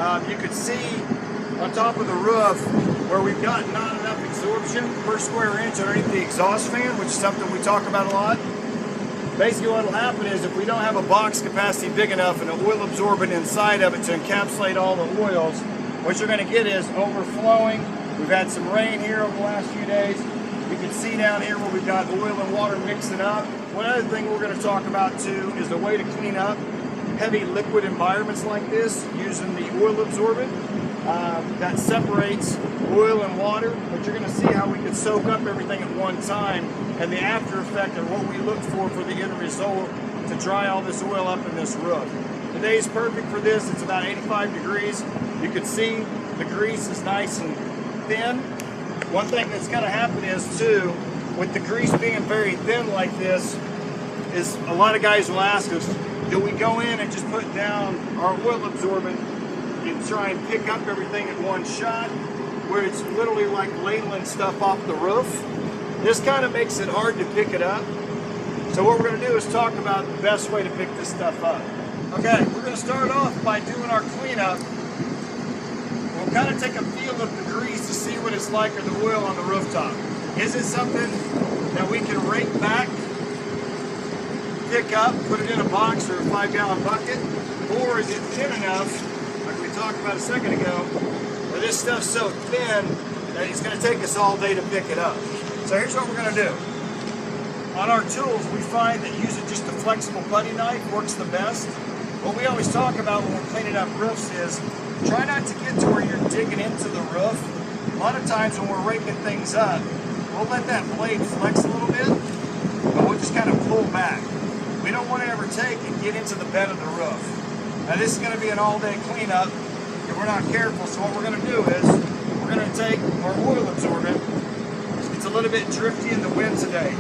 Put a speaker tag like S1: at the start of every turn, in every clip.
S1: You could see on top of the roof where we've got not enough absorption per square inch underneath the exhaust fan, which is something we talk about a lot. Basically what will happen is if we don't have a box capacity big enough and an oil absorbent inside of it to encapsulate all the oils, what you're going to get is overflowing. We've had some rain here over the last few days. You can see down here where we've got oil and water mixing up. One other thing we're going to talk about too is a way to clean up heavy liquid environments like this using the oil absorbent. That separates oil and water, but you're going to see how we can soak up everything at one time, and the after effect of what we look for the end result to dry all this oil up in this roof. Today's perfect for this. It's about 85 degrees. You can see the grease is nice and thin. One thing that's going to happen is too, with the grease being very thin like this, is a lot of guys will ask us, do we go in and just put down our oil absorbent and try and pick up everything at one shot, where it's literally like ladling stuff off the roof? This kind of makes it hard to pick it up. So what we're going to do is talk about the best way to pick this stuff up. Okay, we're going to start off by doing our cleanup. We'll kind of take a feel of the grease to see what it's like or the oil on the rooftop. Is it something that we can rake back, pick up, put it in a box or a 5-gallon bucket? Or is it thin enough, like we talked about a second ago, where this stuff's so thin that it's going to take us all day to pick it up? So here's what we're going to do. On our tools, we find that using just a flexible putty knife works the best. What we always talk about when we're cleaning up roofs is try not to get to where you're digging into the roof. A lot of times when we're raking things up, we'll let that blade flex a little bit, but we'll just kind of pull back. We don't want to ever take and get into the bed of the roof. Now this is going to be an all-day cleanup if we're not careful, so what we're going to do is we're going to take our oil absorbent. It's a little bit drifty in the wind today.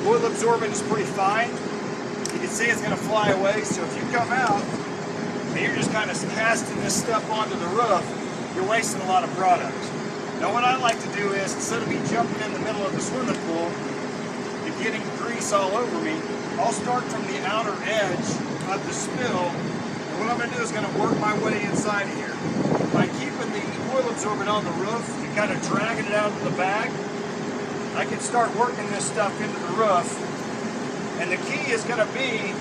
S1: Oil absorbent is pretty fine. You can see it's going to fly away, so if you come out and you're just kind of casting this stuff onto the roof, you're wasting a lot of product. Now what I like to do is, instead of me jumping in the middle of the swimming pool and getting grease all over me, I'll start from the outer edge of the spill, and what I'm going to do is going to work my way inside of here. By keeping the oil absorbent on the roof and kind of dragging it out to the bag, I can start working this stuff into the roof. And the key is going to be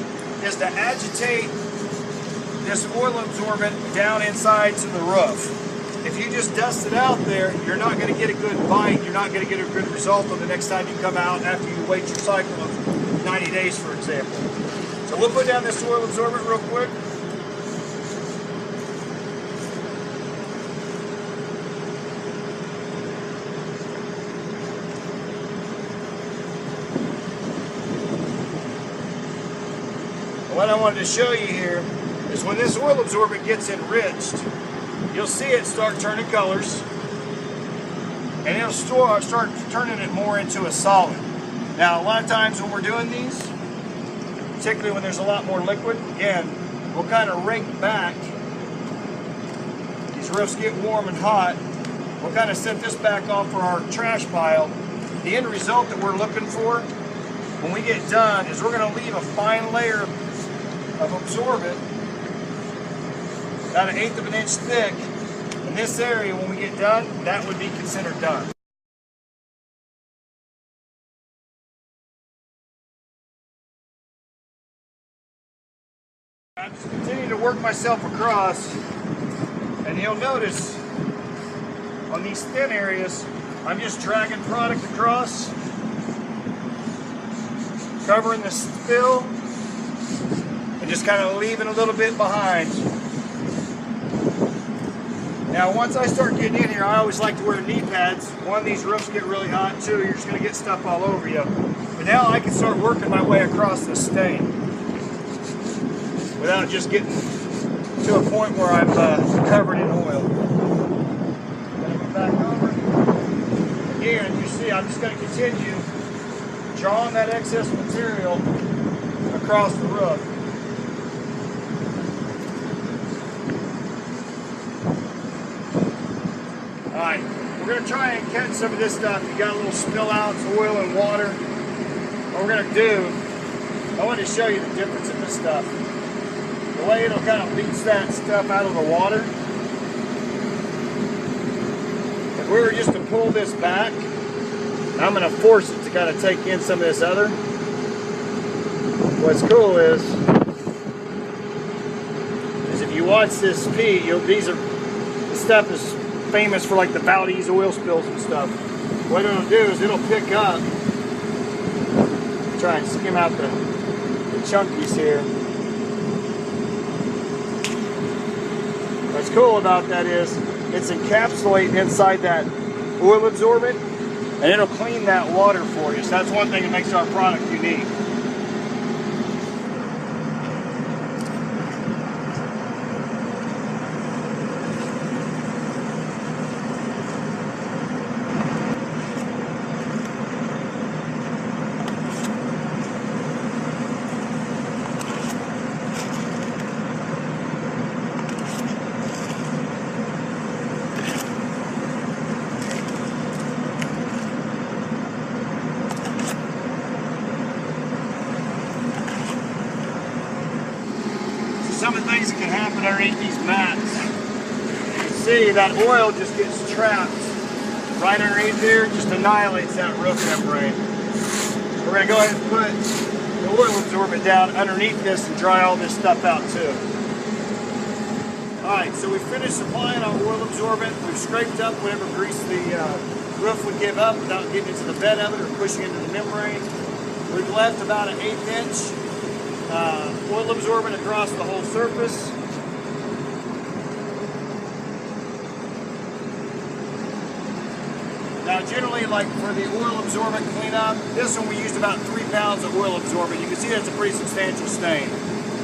S1: to agitate this oil absorbent down inside to the roof. If you just dust it out there, you're not going to get a good bite. You're not going to get a good result on the next time you come out after you wait your cycle of 90 days, for example. So we'll put down this oil absorbent real quick. What I wanted to show you here is when this oil absorbent gets enriched, you'll see it start turning colors, and it'll start turning it more into a solid. Now, a lot of times when we're doing these, particularly when there's a lot more liquid, again, we'll kind of rake back. These roofs get warm and hot. We'll kind of set this back off for our trash pile. The end result that we're looking for when we get done is we're going to leave a fine layer of absorbent, about 1/8 of an inch thick. In this area, when we get done, that would be considered done. I just continue to work myself across, and you'll notice on these thin areas, I'm just dragging product across, covering the spill, and just kind of leaving a little bit behind. Now once I start getting in here, I always like to wear knee pads. One, these roofs get really hot. Two, you're just going to get stuff all over you. But now I can start working my way across this stain without just getting to a point where I'm covered in oil. Gonna go back over. Again, you see, I'm just going to continue drawing that excess material across the roof. Alright, we're going to try and catch some of this stuff. You got a little spill outs, oil and water. What we're going to do, I want to show you the difference in this stuff. The way it'll kind of leach that stuff out of the water if we were just to pull this back, I'm going to force it to kind of take in some of this other. What's cool is if you watch this pee, this stuff is famous for like the Valdez oil spills and stuff. What it'll do is it'll pick up, try and skim out the chunkies here. What's cool about that is it's encapsulated inside that oil absorbent, and it'll clean that water for you. So that's one thing that makes our product unique. Some of the things that can happen underneath these mats. You can see that oil just gets trapped right underneath here, just annihilates that roof membrane. We're going to go ahead and put the oil absorbent down underneath this and dry all this stuff out too. Alright, so we finished applying our oil absorbent. We've scraped up whatever grease the roof would give up without getting into the bed of it or pushing into the membrane. We've left about an 1/8 inch oil absorbent across the whole surface. Now generally, like for the oil absorbent cleanup, this one we used about 3 pounds of oil absorbent. You can see that's a pretty substantial stain.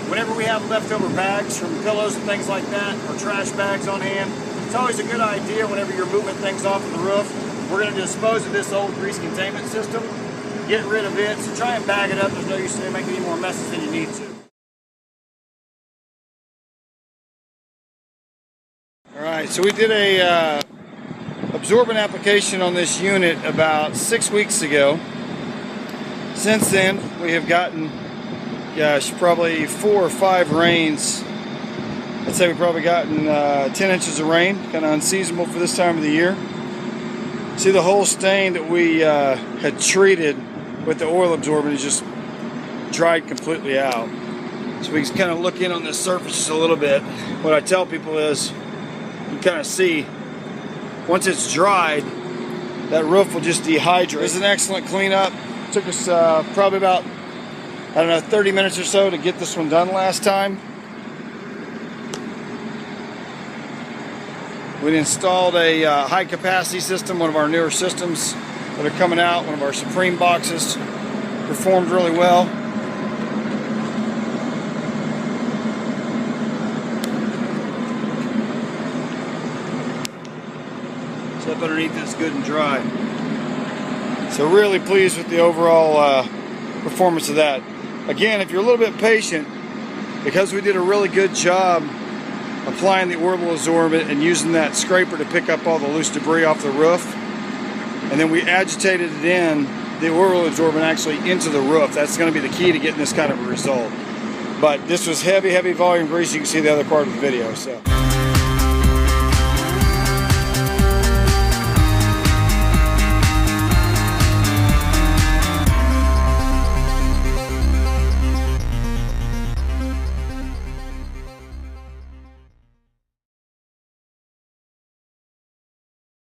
S1: Whenever we have leftover bags from pillows and things like that, or trash bags on hand, it's always a good idea whenever you're moving things off of the roof. We're going to dispose of this old grease containment system, get rid of it, so try and bag it up. There's no use in making any more messes than you need to. Alright, so we did a absorbent application on this unit about 6 weeks ago. Since then, we have gotten, gosh, probably 4 or 5 rains. I'd say we've probably gotten 10 inches of rain, kind of unseasonable for this time of the year. See, the whole stain that we had treated with the oil absorbent is just dried completely out. So we can kind of look in on this surface just a little bit. What I tell people is, you kind of see, once it's dried, that roof will just dehydrate. It was an excellent cleanup. It took us probably about, I don't know, 30 minutes or so to get this one done last time. We installed a high capacity system, one of our newer systems that are coming out, one of our Supreme boxes. Performed really well. So up underneath it's good and dry. So really pleased with the overall performance of that. Again, if you're a little bit patient, because we did a really good job applying the oil absorbent and using that scraper to pick up all the loose debris off the roof, and then we agitated it in, the oil absorbent actually into the roof. That's going to be the key to getting this kind of a result. But this was heavy volume grease. You can see the other part of the video. So.